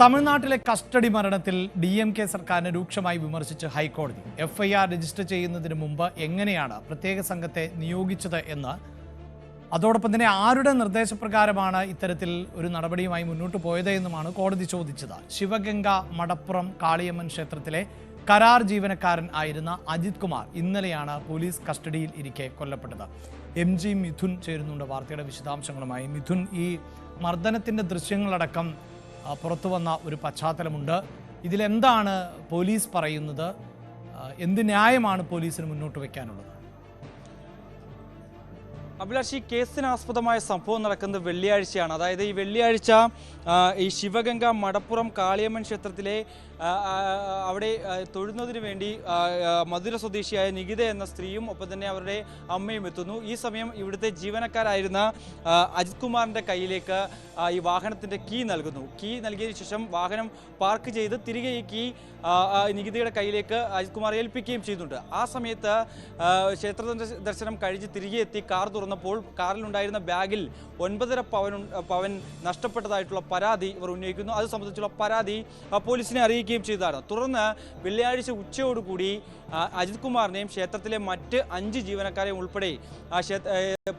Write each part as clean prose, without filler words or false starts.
തമിഴ്നാട്ടിലെ കസ്റ്റഡി മരണത്തിൽ DMK സർക്കാരിനെ രൂക്ഷമായി വിമർശിച്ച് ഹൈക്കോടതി. FIR രജിസ്റ്റർ ചെയ്യുന്നതിന് മുമ്പ് എങ്ങനെയാണ് പ്രത്യേക സംഘത്തെ നിയോഗിച്ചത് എന്ന്, അതോടൊപ്പം തന്നെ ആരുടെ നിർദ്ദേശപ്രകാരമാണ് ഇത്തരത്തിൽ ഒരു നടപടിയുമായി മുന്നോട്ട് പോയത് എന്നുമാണ് കോടതി ചോദിച്ചത്. ശിവഗംഗ മടപ്പുറം കാളിയമ്മൻ ക്ഷേത്രത്തിലെ കരാർ ജീവനക്കാരൻ ആയിരുന്ന അജിത് കുമാർ ഇന്നലെയാണ് പോലീസ് കസ്റ്റഡിയിൽ ഇരിക്കെ കൊല്ലപ്പെട്ടത്. MG മിഥുൻ ചേരുന്നുണ്ട് വാർത്തയുടെ വിശദാംശങ്ങളുമായി. മിഥുൻ, ഈ മർദ്ദനത്തിന്റെ ദൃശ്യങ്ങളടക്കം പുറത്തു വന്ന ഒരു പശ്ചാത്തലമുണ്ട്. ഇതിലെന്താണ് പോലീസ് പറയുന്നത്? എന്ത് ന്യായമാണ് പോലീസിന് മുന്നോട്ട് വയ്ക്കാനുള്ളത്? അഭിലാഷ്, ഈ കേസിനാസ്പദമായ സംഭവം നടക്കുന്നത് വെള്ളിയാഴ്ചയാണ്. അതായത് ഈ വെള്ളിയാഴ്ച ഈ ശിവഗംഗ മടപ്പുറം കാളിയമ്മൻ ക്ഷേത്രത്തിലെ അവിടെ തൊഴുന്നതിന് വേണ്ടി മധുര സ്വദേശിയായ നികിത എന്ന സ്ത്രീയും ഒപ്പം തന്നെ അവരുടെ അമ്മയും എത്തുന്നു. ഈ സമയം ഇവിടുത്തെ ജീവനക്കാരായിരുന്ന അജിത് കുമാറിൻ്റെ കയ്യിലേക്ക് ഈ വാഹനത്തിൻ്റെ കീ നൽകുന്നു. കീ നൽകിയതിനു ശേഷം വാഹനം പാർക്ക് ചെയ്ത് തിരികെ ഈ കീ നികിതയുടെ കയ്യിലേക്ക് അജിത് കുമാർ ഏൽപ്പിക്കുകയും ചെയ്യുന്നുണ്ട്. ആ സമയത്ത് ക്ഷേത്ര ദർശനം കഴിഞ്ഞ് തിരികെ എത്തി കാർ തുറന്നപ്പോൾ കാറിലുണ്ടായിരുന്ന ബാഗിൽ 9.5 പവൻ നഷ്ടപ്പെട്ടതായിട്ടുള്ള പരാതി ഇവർ ഉന്നയിക്കുന്നു. അത് സംബന്ധിച്ചുള്ള പരാതി പോലീസിനെ അറിയിക്കുകയും ചെയ്തതാണ്. തുടർന്ന് വെള്ളിയാഴ്ച ഉച്ചയോടുകൂടി അജിത് കുമാറിനെയും ക്ഷേത്രത്തിലെ മറ്റ് 5 ജീവനക്കാരെയും ഉൾപ്പെടെ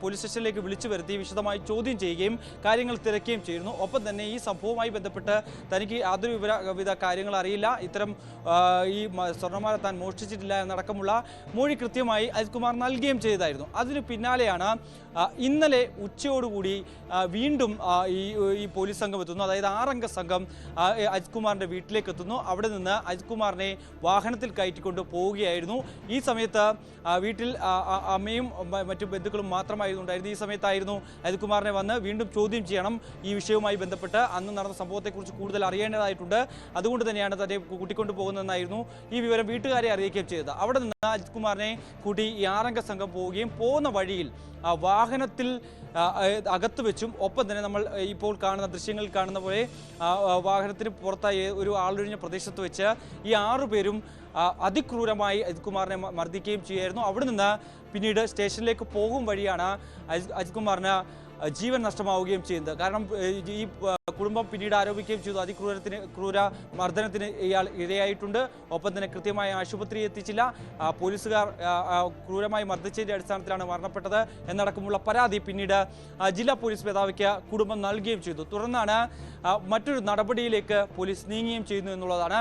പോലീസ് സ്റ്റേഷനിലേക്ക് വിളിച്ചു വരുത്തി വിശദമായി ചോദ്യം ചെയ്യുകയും കാര്യങ്ങൾ തിരക്കുകയും ചെയ്യുന്നു. ഒപ്പം തന്നെ ഈ സംഭവവുമായി ബന്ധപ്പെട്ട് തനിക്ക് യാതൊരു വിധ കാര്യങ്ങൾ അറിയില്ല, ഇത്തരം ഈ സ്വർണ്ണമാല താൻ മോഷ്ടിച്ചിട്ടില്ല എന്നടക്കമുള്ള മൊഴി കൃത്യമായി അജിത് കുമാർ നൽകുകയും ചെയ്തതായിരുന്നു. അതിന് പിന്നാലെയാണ് ഇന്നലെ ഉച്ചയോടുകൂടി വീണ്ടും ഈ പോലീസ് സംഘം എത്തുന്നു. അതായത് 6 അംഗ സംഘം അജിത് കുമാറിൻ്റെ വീട്ടിലേക്ക് എത്തുന്നു. അവിടെ നിന്ന് അജിത് കുമാറിനെ വാഹനത്തിൽ കയറ്റിക്കൊണ്ട് പോവുകയായിരുന്നു. ഈ സമയത്ത് വീട്ടിൽ അമ്മയും മറ്റു ബന്ധുക്കളും മാത്രമായിരുന്നു ഉണ്ടായിരുന്നത്. ഈ സമയത്തായിരുന്നു അജിത് കുമാറിനെ വന്ന് വീണ്ടും ചോദ്യം ചെയ്യണം. ഈ വിഷയവുമായി ബന്ധപ്പെട്ട് അന്ന് നടന്ന സംഭവത്തെക്കുറിച്ച് കൂടുതൽ അറിയേണ്ടതായിട്ടുണ്ട്, അതുകൊണ്ട് തന്നെയാണ് തന്നെ കൂട്ടിക്കൊണ്ടു പോകുന്നതെന്നായിരുന്നു ഈ വിവരം വീട്ടുകാരെ അറിയിക്കുകയും ചെയ്തത്. അവിടെ നിന്ന് അജിത് കുമാറിനെ കൂട്ടി ഈ 6 അംഗ സംഘം പോവുകയും പോകുന്ന വഴിയിൽ വാഹനത്തിൽ അകത്ത് വെച്ചും ഒപ്പം തന്നെ നമ്മൾ ഇപ്പോൾ കാണുന്ന ദൃശ്യങ്ങളിൽ കാണുന്ന പോലെ വാഹനത്തിന് പുറത്തായി ഒരു ആളൊഴിഞ്ഞ പ്രദേശത്ത് വെച്ച് ഈ 6 പേരും അതിക്രൂരമായി അജിത് കുമാറിനെ മർദ്ദിക്കുകയും ചെയ്യുമായിരുന്നു. അവിടെ നിന്ന് പിന്നീട് സ്റ്റേഷനിലേക്ക് പോകും വഴിയാണ് അജിത് കുമാറിന് ജീവൻ നഷ്ടമാവുകയും ചെയ്യുന്നത്. കാരണം ഈ കുടുംബം പിന്നീട് ആരോപിക്കുകയും ചെയ്തു ക്രൂര മർദ്ദനത്തിന് ഇയാൾ ഇരയായിട്ടുണ്ട്, ഒപ്പം തന്നെ കൃത്യമായ ആശുപത്രി എത്തിച്ചില്ല, പോലീസുകാർ ക്രൂരമായി മർദ്ദിച്ചതിൻ്റെ അടിസ്ഥാനത്തിലാണ് മരണപ്പെട്ടത് എന്നടക്കമുള്ള പരാതി പിന്നീട് ജില്ലാ പോലീസ് മേധാവിക്ക് കുടുംബം നൽകുകയും ചെയ്തു. തുടർന്നാണ് മറ്റൊരു നടപടിയിലേക്ക് പോലീസ് നീങ്ങുകയും ചെയ്യുന്നു എന്നുള്ളതാണ്.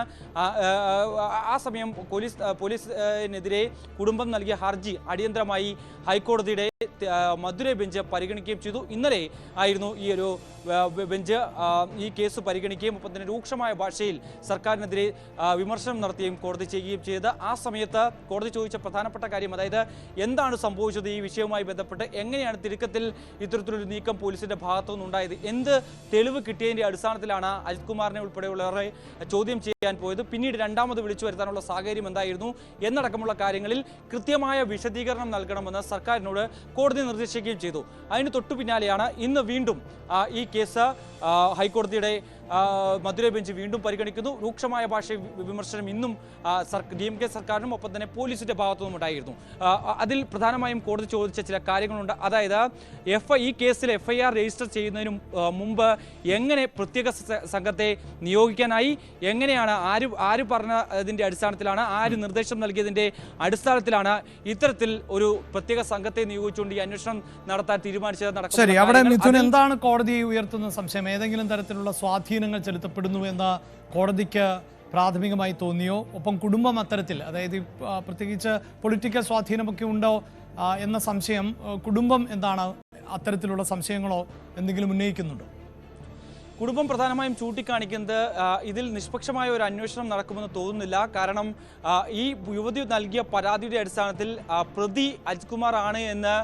ആ സമയം പോലീസിനെതിരെ കുടുംബം നൽകിയ ഹർജി അടിയന്തരമായി ഹൈക്കോടതിയുടെ മധുരൈ ബെഞ്ച് പരിഗണിക്കുകയും ചെയ്തു. ഇന്നലെ ആയിരുന്നു ഈ ഒരു ബെഞ്ച് ഈ കേസ് പരിഗണിക്കുകയും ഒപ്പം തന്നെ രൂക്ഷമായ ഭാഷയിൽ സർക്കാരിനെതിരെ വിമർശനം നടത്തുകയും കോടതി ചെയ്യുകയും ചെയ്ത്. ആ സമയത്ത് കോടതി ചോദിച്ച പ്രധാനപ്പെട്ട കാര്യം, അതായത് എന്താണ് സംഭവിച്ചത്, ഈ വിഷയവുമായി ബന്ധപ്പെട്ട് എങ്ങനെയാണ് തിടുക്കത്തിൽ ഇത്തരത്തിലൊരു നീക്കം പോലീസിന്റെ ഭാഗത്തുനിന്നുണ്ടായത്, എന്ത് തെളിവ് കിട്ടിയതിന്റെ അടിസ്ഥാനത്തിലാണ് അജിത് കുമാറിനെ ഉൾപ്പെടെയുള്ളവരെ ചോദ്യം ചെയ്യാൻ പോയത്, പിന്നീട് രണ്ടാമത് വിളിച്ചു വരുത്താനുള്ള സാഹചര്യം എന്തായിരുന്നു എന്നടക്കമുള്ള കാര്യങ്ങളിൽ കൃത്യമായ വിശദീകരണം നൽകണമെന്ന് സർക്കാരിനോട് കോടതി നിർദ്ദേശിക്കുകയും ചെയ്തു. അതിന് തൊട്ടു പിന്നാലെയാണ് ഇന്ന് വീണ്ടും ഈ കേസ് ഹൈക്കോടതിയുടെ മധുരൈ ബെഞ്ച് വീണ്ടും പരിഗണിക്കുന്നു. രൂക്ഷമായ ഭാഷ വിമർശനം ഇന്നും DMK സർക്കാരിനും ഒപ്പം തന്നെ പോലീസിന്റെ ഭാഗത്തുനിന്നും ഉണ്ടായിരുന്നു. അതിൽ പ്രധാനമായും കോടതി ചോദിച്ച ചില കാര്യങ്ങളുണ്ട്. അതായത് ഈ കേസിൽ FIR രജിസ്റ്റർ ചെയ്യുന്നതിന് മുമ്പ് എങ്ങനെ പ്രത്യേക സംഘത്തെ നിയോഗിക്കാനായി, എങ്ങനെയാണ് ആര് പറഞ്ഞതിന്റെ അടിസ്ഥാനത്തിലാണ്, ആര് നിർദ്ദേശം നൽകിയതിന്റെ അടിസ്ഥാനത്തിലാണ് ഇത്തരത്തിൽ ഒരു പ്രത്യേക സംഘത്തെ നിയോഗിച്ചുകൊണ്ട് ഈ അന്വേഷണം നടത്താൻ തീരുമാനിച്ചത്. ശരി, അവിടെ മിഥുൻ, എന്താണ് കോടതി ഉയർത്തുന്ന സംശയം? ഏതെങ്കിലും തരത്തിലുള്ള സ്വാധീനങ്ങൾ ചെലുത്തപ്പെടുന്നു എന്ന് കോടതിക്ക് പ്രാഥമികമായി തോന്നിയോ? ഒപ്പം കുടുംബം അത്തരത്തിൽ, അതായത് പ്രത്യേകിച്ച് പൊളിറ്റിക്കൽ സ്വാധീനമൊക്കെ ഉണ്ടോ എന്ന സംശയം, കുടുംബം എന്താണ് അത്തരത്തിലുള്ള സംശയങ്ങളോ എന്തെങ്കിലും ഉന്നയിക്കുന്നുണ്ടോ? കുടുംബം പ്രധാനമായും ചൂണ്ടിക്കാണിക്കുന്നത് ഇതിൽ നിഷ്പക്ഷമായ ഒരു അന്വേഷണം നടക്കുമെന്ന് തോന്നുന്നില്ല. കാരണം ഈ യുവതി നൽകിയ പരാതിയുടെ അടിസ്ഥാനത്തിൽ പ്രതി അജിത് കുമാർ ആണ് എന്ന്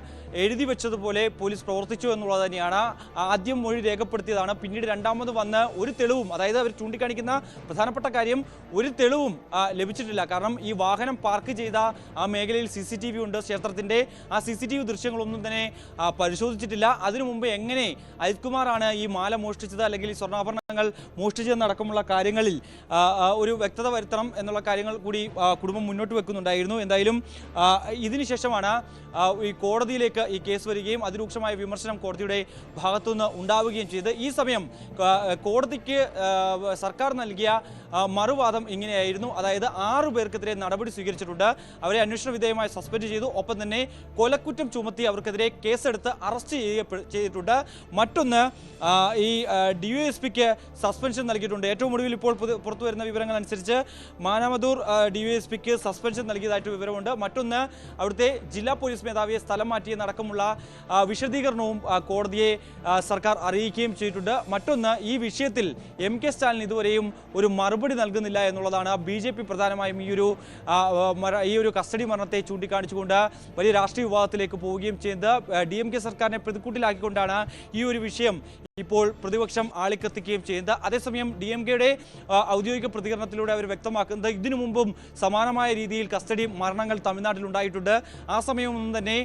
എഴുതി വെച്ചതുപോലെ പോലീസ് പ്രവർത്തിച്ചു എന്നുള്ളത് തന്നെയാണ്. ആദ്യം മൊഴി രേഖപ്പെടുത്തിയതാണ്, പിന്നീട് രണ്ടാമത് വന്ന് ഒരു തെളിവും, അതായത് അവർ ചൂണ്ടിക്കാണിക്കുന്ന പ്രധാനപ്പെട്ട കാര്യം, ഒരു തെളിവും ലഭിച്ചിട്ടില്ല. കാരണം ഈ വാഹനം പാർക്ക് ചെയ്ത ആ മേഖലയിൽ CCTV ഉണ്ട് ക്ഷേത്രത്തിൻ്റെ. ആ CCTV ദൃശ്യങ്ങളൊന്നും തന്നെ പരിശോധിച്ചിട്ടില്ല. അതിനു മുമ്പ് എങ്ങനെ അജിത് കുമാറാണ് ഈ മാല മോഷ്ടിച്ചത്, അല്ലെങ്കിൽ അല്ലെങ്കിൽ ഈ സ്വർണ്ണാഭരണങ്ങൾ മോഷ്ടിച്ചെന്നടക്കമുള്ള കാര്യങ്ങളിൽ ഒരു വ്യക്തത വരുത്തണം എന്നുള്ള കാര്യങ്ങൾ കൂടി കുടുംബം മുന്നോട്ട് വെക്കുന്നുണ്ടായിരുന്നു. എന്തായാലും ഇതിനുശേഷമാണ് ഈ കോടതിയിലേക്ക് ഈ കേസ് വരികയും അതിരൂക്ഷമായ വിമർശനം കോടതിയുടെ ഭാഗത്തുനിന്ന് ഉണ്ടാവുകയും ചെയ്ത് ഈ സമയം കോടതിക്ക് സർക്കാർ നൽകിയ മറുവാദം ഇങ്ങനെയായിരുന്നു. അതായത് 6 പേർക്കെതിരെ നടപടി സ്വീകരിച്ചിട്ടുണ്ട്. അവരെ അന്വേഷണ വിധേയമായി സസ്പെൻഡ് ചെയ്തു. ഒപ്പം തന്നെ കൊലക്കുറ്റം ചുമത്തി അവർക്കെതിരെ കേസെടുത്ത് അറസ്റ്റ് ചെയ്തിട്ടുണ്ട്. മറ്റൊന്ന് ഈ DYSPക്ക് സസ്പെൻഷൻ നൽകിയിട്ടുണ്ട്. ഏറ്റവും ഒടുവിൽ ഇപ്പോൾ പുറത്തു വരുന്ന വിവരങ്ങൾ അനുസരിച്ച് മാനാമദൂർ DYSPക്ക് സസ്പെൻഷൻ നൽകിയതായിട്ട് വിവരമുണ്ട്. മറ്റൊന്ന് അവിടുത്തെ ജില്ലാ പോലീസ് മേധാവിയെ സ്ഥലം മാറ്റിയെന്നടക്കമുള്ള വിശദീകരണവും കോടതിയെ സർക്കാർ അറിയിക്കുകയും ചെയ്തിട്ടുണ്ട്. മറ്റൊന്ന് ഈ വിഷയത്തിൽ MK സ്റ്റാലിൻ ഇതുവരെയും ഒരു മറുപടി നൽകുന്നില്ല എന്നുള്ളതാണ്. BJP പ്രധാനമായും ഈ ഒരു കസ്റ്റഡി മരണത്തെ ചൂണ്ടിക്കാണിച്ചുകൊണ്ട് വലിയ രാഷ്ട്രീയ വിവാദത്തിലേക്ക് പോവുകയും ചെയ്യുന്നത്. DMK സർക്കാരിനെ പ്രതിക്കൂട്ടിലാക്കിക്കൊണ്ടാണ് ഈ ഒരു വിഷയം ഇപ്പോൾ പ്രതിപക്ഷം ആളിക്കത്തിക്കുകയും ചെയ്യുന്നത്. അതേസമയം DMKയുടെ ഔദ്യോഗിക പ്രതികരണത്തിലൂടെ അവർ വ്യക്തമാക്കുന്നത് ഇതിനു മുമ്പും സമാനമായ രീതിയിൽ കസ്റ്റഡി മരണങ്ങൾ തമിഴ്നാട്ടിൽ ഉണ്ടായിട്ടുണ്ട്. ആ സമയമൊന്നും തന്നെ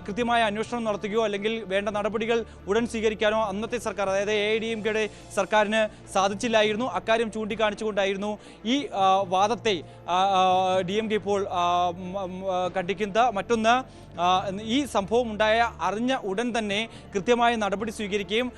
കൃത്യമായ അന്വേഷണം നടത്തുകയോ അല്ലെങ്കിൽ വേണ്ട നടപടികൾ ഉടൻ സ്വീകരിക്കാനോ അന്നത്തെ സർക്കാർ, അതായത് AIADMKയുടെ സർക്കാരിന് സാധിച്ചില്ലായിരുന്നു. അക്കാര്യം ചൂണ്ടിക്കാണിച്ചുകൊണ്ടായിരുന്നു ഈ വാദത്തെ DMK ഇപ്പോൾ ഖണ്ഡിക്കുന്നത്. മറ്റൊന്ന്, ഈ സംഭവം അറിഞ്ഞ ഉടൻ തന്നെ കൃത്യമായ നടപടി സ്വീകരിക്കുകയും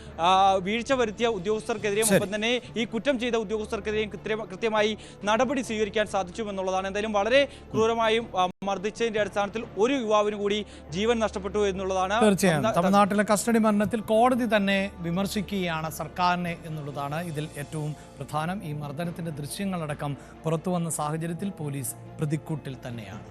വീഴ്ച വരുത്തിയ ഉദ്യോഗസ്ഥർക്കെതിരെയും ഒപ്പം തന്നെ ഈ കുറ്റം ചെയ്ത ഉദ്യോഗസ്ഥർക്കെതിരെയും കൃത്യമായി നടപടി സ്വീകരിക്കാൻ സാധിച്ചുമെന്നുള്ളതാണ്. എന്തായാലും വളരെ ക്രൂരമായും മർദ്ദിച്ചതിന്റെ അടിസ്ഥാനത്തിൽ ഒരു യുവാവിന് കൂടി ജീവൻ നഷ്ടപ്പെട്ടു എന്നുള്ളതാണ്. തീർച്ചയായും തമിഴ്നാട്ടിലെ കസ്റ്റഡി മരണത്തിൽ കോടതി തന്നെ വിമർശിക്കുകയാണ് സർക്കാരിനെ എന്നുള്ളതാണ് ഇതിൽ ഏറ്റവും പ്രധാനം. ഈ മർദ്ദനത്തിന്റെ ദൃശ്യങ്ങളടക്കം പുറത്തുവന്ന സാഹചര്യത്തിൽ പോലീസ് പ്രതിക്കൂട്ടിൽ തന്നെയാണ്.